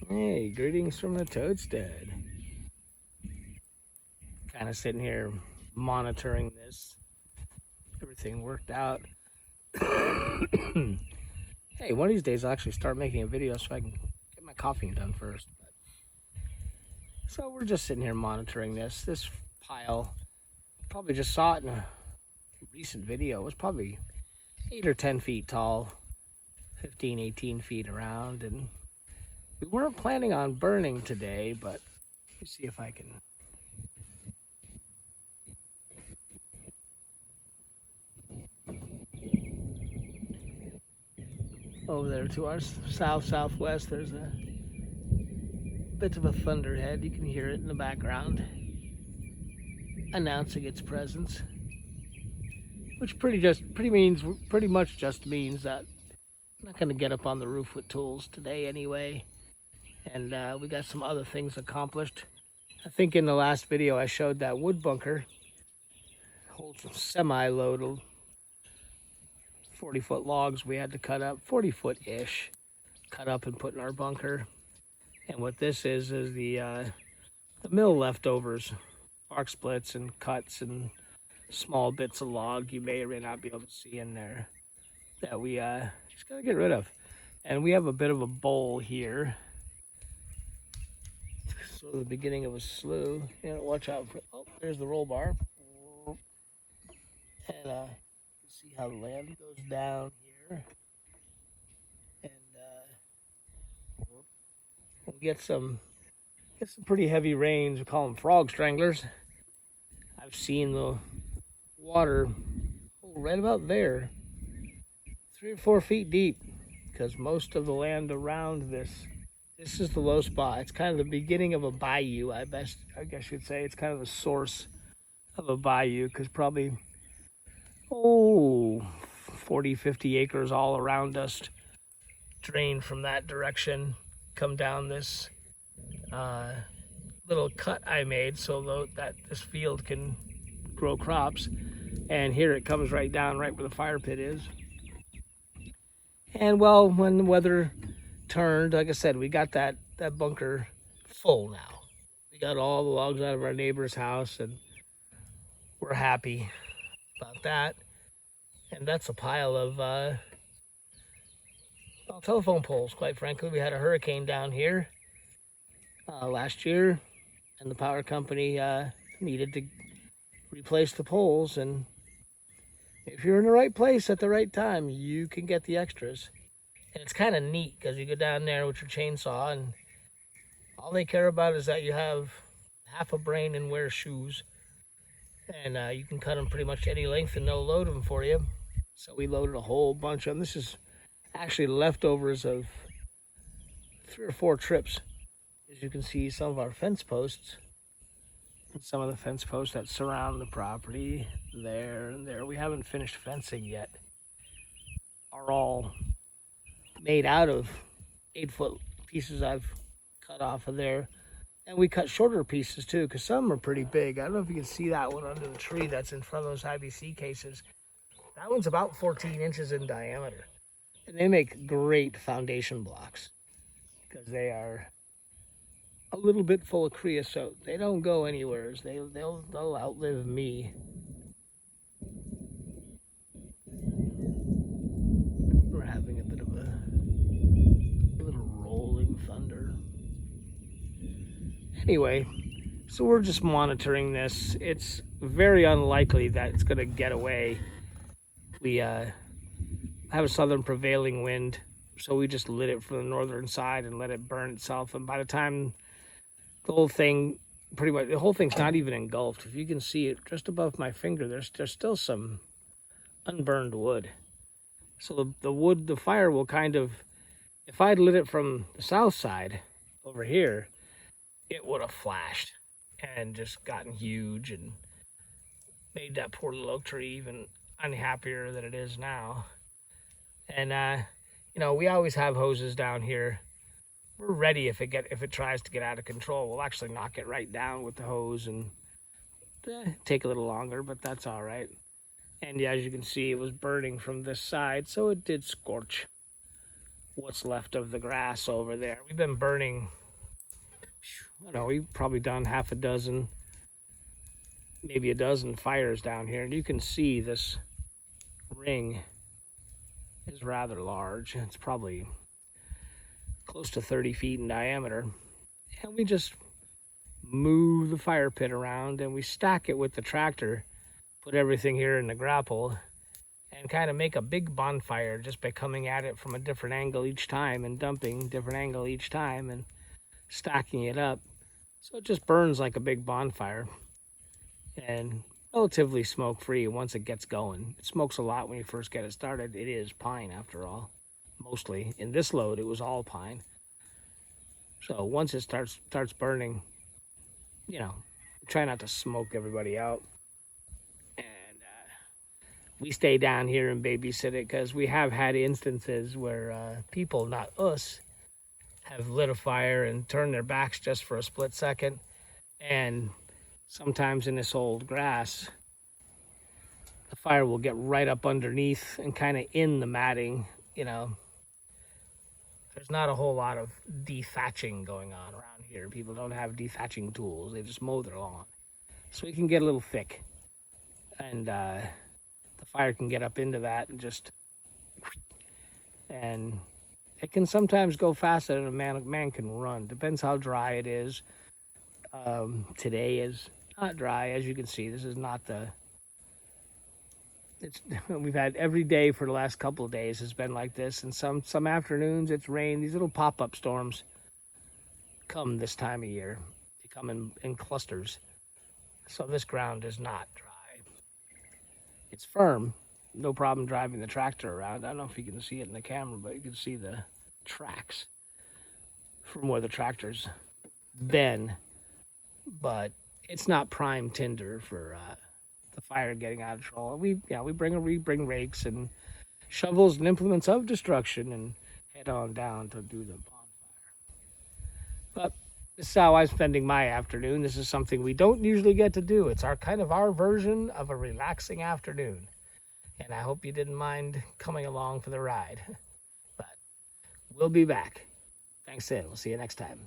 Hey, greetings from the toadstead. Kind of sitting here monitoring this. Everything worked out. Hey, one of these days I'll actually start making a video so I can get my coughing done first. So we're just sitting here monitoring this. This pile, probably just saw it in a recent video. It was probably 8 or 10 feet tall, 15, 18 feet around. And we weren't planning on burning today, but let me see if I can. Over there to our southwest, there's a bit of a thunderhead. You can hear it in the background, announcing its presence, which pretty much just means that I'm not going to get up on the roof with tools today anyway. And we got some other things accomplished. I think in the last video I showed that wood bunker holds a semi-load of 40-foot logs we had to cut up, 40-foot-ish, cut up and put in our bunker. And what this is the mill leftovers, bark splits and cuts and small bits of log you may or may not be able to see in there that we just gotta get rid of. And we have a bit of a bowl here. So the beginning of a slough. Watch out for, oh, there's the roll bar. And you can see how the land goes down here. And we'll get some pretty heavy rains. We call them frog stranglers. I've seen the water right about there, 3 or 4 feet deep, because most of the land around this is the low spot. It's kind of the beginning of a bayou, I guess you'd say. It's kind of the source of a bayou, because probably 40, 50 acres all around us drain from that direction, come down this little cut I made so that this field can grow crops. And here it comes right down right where the fire pit is. And well, when the weather turned, like I said, we got that bunker full now. We got all the logs out of our neighbor's house, and we're happy about that. And that's a pile of telephone poles, quite frankly. We had a hurricane down here last year, and the power company needed to replace the poles. And if you're in the right place at the right time, you can get the extras. And it's kind of neat because you go down there with your chainsaw, and all they care about is that you have half a brain and wear shoes. And you can cut them pretty much any length and they'll load them for you. So we loaded a whole bunch of them. This is actually leftovers of 3 or 4 trips. As you can see, some of our fence posts and some of the fence posts that surround the property there and there. We haven't finished fencing yet. Are all made out of 8-foot pieces I've cut off of there. And we cut shorter pieces too, because some are pretty big. I don't know if you can see that one under the tree that's in front of those IBC cases. That one's about 14 inches in diameter. And they make great foundation blocks because they are a little bit full of creosote. They don't go anywhere. They'll outlive me. We're having a bit of a little rolling thunder. Anyway, so we're just monitoring this. It's very unlikely that it's going to get away. We have a southern prevailing wind, so we just lit it from the northern side and let it burn itself. And by the time the whole thing's not even engulfed. If you can see it just above my finger, there's still some unburned wood. So the fire will kind of, if I'd lit it from the south side over here, it would have flashed and just gotten huge and made that poor little oak tree even unhappier than it is now. And we always have hoses down here. We're ready if it tries to get out of control. We'll actually knock it right down with the hose and take a little longer, but that's all right. And as you can see, it was burning from this side, so it did scorch. what's left of the grass over there. We've been burning, I don't know, we've probably done half a dozen, maybe a dozen fires down here. And you can see this ring is rather large. It's probably close to 30 feet in diameter. And we just move the fire pit around and we stack it with the tractor, put everything here in the grapple, and kind of make a big bonfire just by coming at it from a different angle each time and dumping different angle each time and stacking it up. So it just burns like a big bonfire and relatively smoke free once it gets going. It smokes a lot when you first get it started. It is pine after all, mostly. In this load, it was all pine. So once it starts burning, you know, try not to smoke everybody out. And we stay down here and babysit it because we have had instances where people, not us, have lit a fire and turned their backs just for a split second. And sometimes in this old grass, the fire will get right up underneath and kind of in the matting, you know. There's not a whole lot of dethatching going on around here. People don't have dethatching tools. They just mow their lawn. So it can get a little thick. And the fire can get up into that and just... And it can sometimes go faster than a man can run. Depends how dry it is. Today is not dry, as you can see. This is not the... We've had every day for the last couple of days has been like this, and some afternoons it's rained. These little pop-up storms come this time of year. They come in clusters. So this ground is not dry. It's firm. No problem driving the tractor around. I don't know if you can see it in the camera, but you can see the tracks from where the tractor's been. But it's not prime tinder for the fire getting out of control. We bring rakes and shovels and implements of destruction and head on down to do the bonfire. But this is how I'm spending my afternoon. This is something we don't usually get to do. It's our version of a relaxing afternoon. And I hope you didn't mind coming along for the ride. But we'll be back. Thanks, Ed. We'll see you next time.